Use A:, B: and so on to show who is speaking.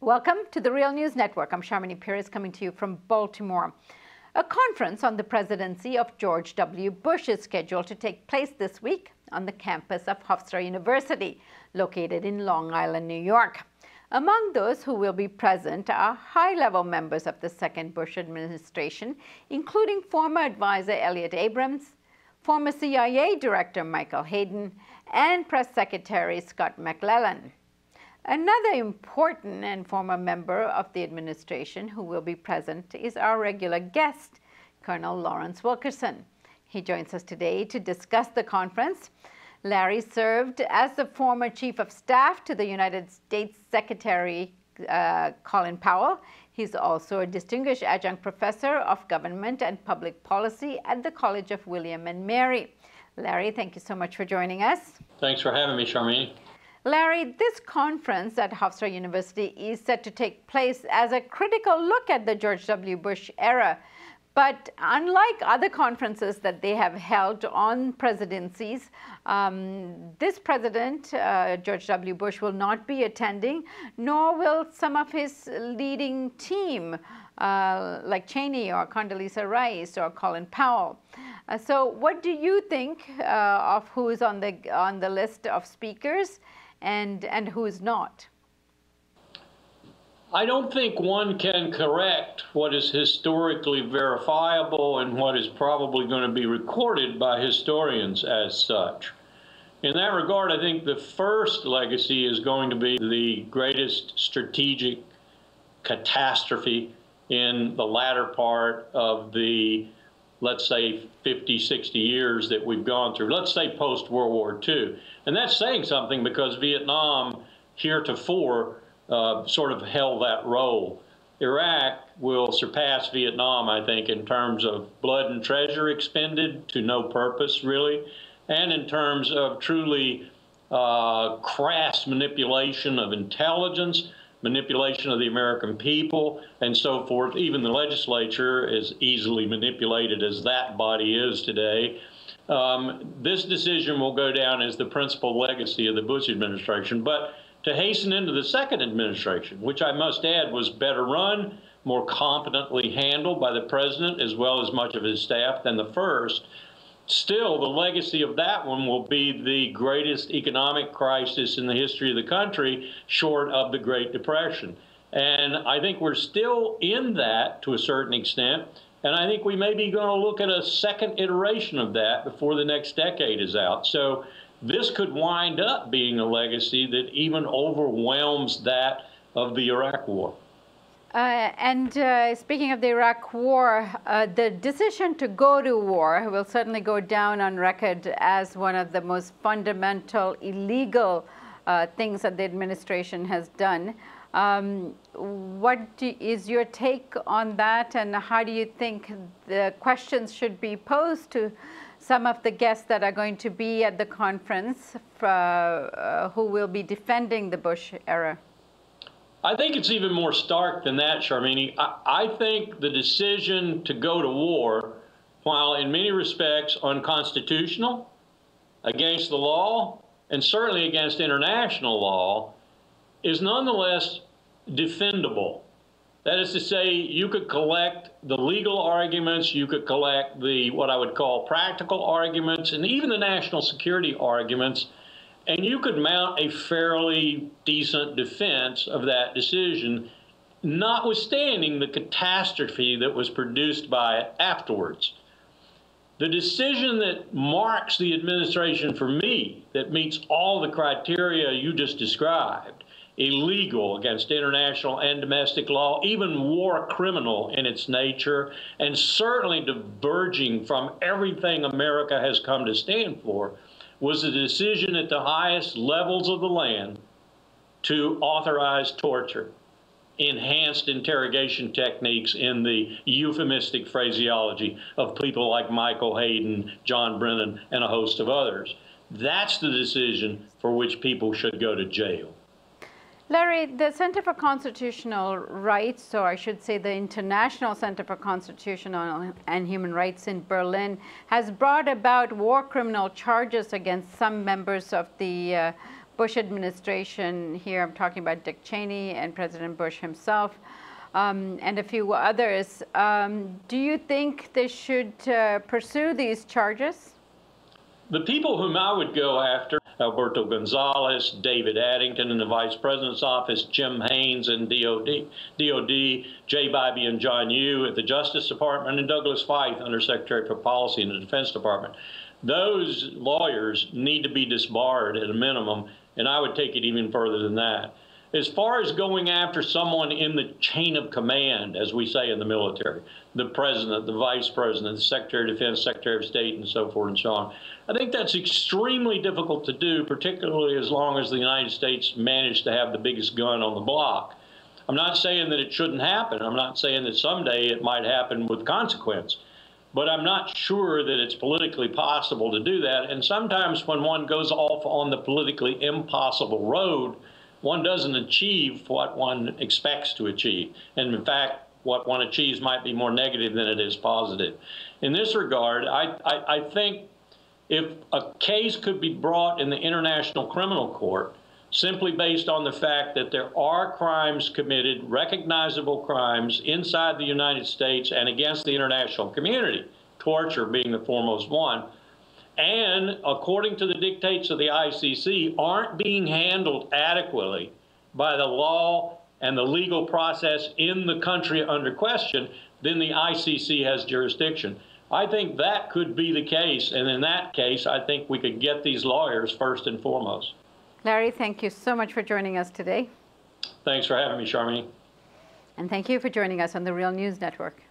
A: Welcome to the Real News Network. I'm Sharmini Pires coming to you from Baltimore. A conference on the presidency of George W. Bush is scheduled to take place this week on the campus of Hofstra University, located in Long Island, New York. Among those who will be present are high-level members of the second Bush administration, including former advisor Elliott Abrams, former CIA Director Michael Hayden, and Press Secretary Scott McClellan. Another important and former member of the administration who will be present is our regular guest, Colonel Lawrence Wilkerson. He joins us today to discuss the conference. Larry served as the former Chief of Staff to the United States Secretary Colin Powell. He's also a distinguished adjunct professor of government and public policy at the College of William and Mary. Larry, thank you so much for joining us.
B: Thanks for having me, Sharmini.
A: Larry, this conference at Hofstra University is set to take place as a critical look at the George W. Bush era. But unlike other conferences that they have held on presidencies, this president, George W. Bush, will not be attending, nor will some of his leading team, like Cheney or Condoleezza Rice or Colin Powell. So what do you think of who's on the list of speakers and who is not?
B: I don't think one can correct what is historically verifiable and what is probably going to be recorded by historians as such. In that regard, I think the first legacy is going to be the greatest strategic catastrophe in the latter part of the, let's say, 50, 60 years that we've gone through. Let's say post-World War II. And that's saying something because Vietnam heretofore sort of held that role. Iraq will surpass Vietnam, I think, in terms of blood and treasure expended to no purpose, really, and in terms of truly crass manipulation of intelligence, manipulation of the American people, and so forth. Even the legislature is easily manipulated as that body is today. This decision will go down as the principal legacy of the Bush administration. But to hasten into the second administration, which I must add was better run, more competently handled by the president as well as much of his staff than the first, still the legacy of that one will be the greatest economic crisis in the history of the country, short of the Great Depression. And I think we're still in that to a certain extent. And I think we may be going to look at a second iteration of that before the next decade is out. So this could wind up being a legacy that even overwhelms that of the Iraq War.
A: Speaking of the Iraq War, the decision to go to war will certainly go down on record as one of the most fundamental illegal things that the administration has done. What is your take on that, and how do you think the questions should be posed to some of the guests that are going to be at the conference who will be defending the Bush era?
B: I think it's even more stark than that, Sharmini. I think the decision to go to war, while in many respects unconstitutional, against the law, and certainly against international law, is nonetheless defendable. That is to say, you could collect the legal arguments, you could collect the what I would call practical arguments, and even the national security arguments, and you could mount a fairly decent defense of that decision, notwithstanding the catastrophe that was produced by it afterwards. The decision that marks the administration for me, that meets all the criteria you just described, illegal against international and domestic law, even war criminal in its nature, and certainly diverging from everything America has come to stand for, was the decision at the highest levels of the land to authorize torture, enhanced interrogation techniques in the euphemistic phraseology of people like Michael Hayden, John Brennan, and a host of others. That's the decision for which people should go to jail.
A: Larry, the Center for Constitutional Rights, or I should say the International Center for Constitutional and Human Rights in Berlin, has brought about war criminal charges against some members of the Bush administration here. I'm talking about Dick Cheney and President Bush himself, and a few others. Do you think they should pursue these charges?
B: The people whom I would go after, Alberto Gonzales, David Addington in the Vice President's office, Jim Haynes in DOD, Jay Bybee and John Yoo at the Justice Department, and Douglas Feith, Under Secretary for Policy in the Defense Department. Those lawyers need to be disbarred at a minimum, and I would take it even further than that. As far as going after someone in the chain of command, as we say in the military, the President, the Vice President, the Secretary of Defense, Secretary of State, and so forth and so on, I think that's extremely difficult to do, particularly as long as the United States managed to have the biggest gun on the block. I'm not saying that it shouldn't happen. I'm not saying that someday it might happen with consequence. But I'm not sure that it's politically possible to do that. And sometimes when one goes off on the politically impossible road, one doesn't achieve what one expects to achieve. And in fact, what one achieves might be more negative than it is positive. In this regard, I think if a case could be brought in the International Criminal Court simply based on the fact that there are crimes committed, recognizable crimes inside the United States and against the international community, torture being the foremost one, and according to the dictates of the ICC, aren't being handled adequately by the law and the legal process in the country under question, then the ICC has jurisdiction. I think that could be the case, and in that case, I think we could get these lawyers first and foremost.
A: Larry, thank you so much for joining us today.
B: Thanks for having me, Charmaine.
A: And thank you for joining us on the Real News Network.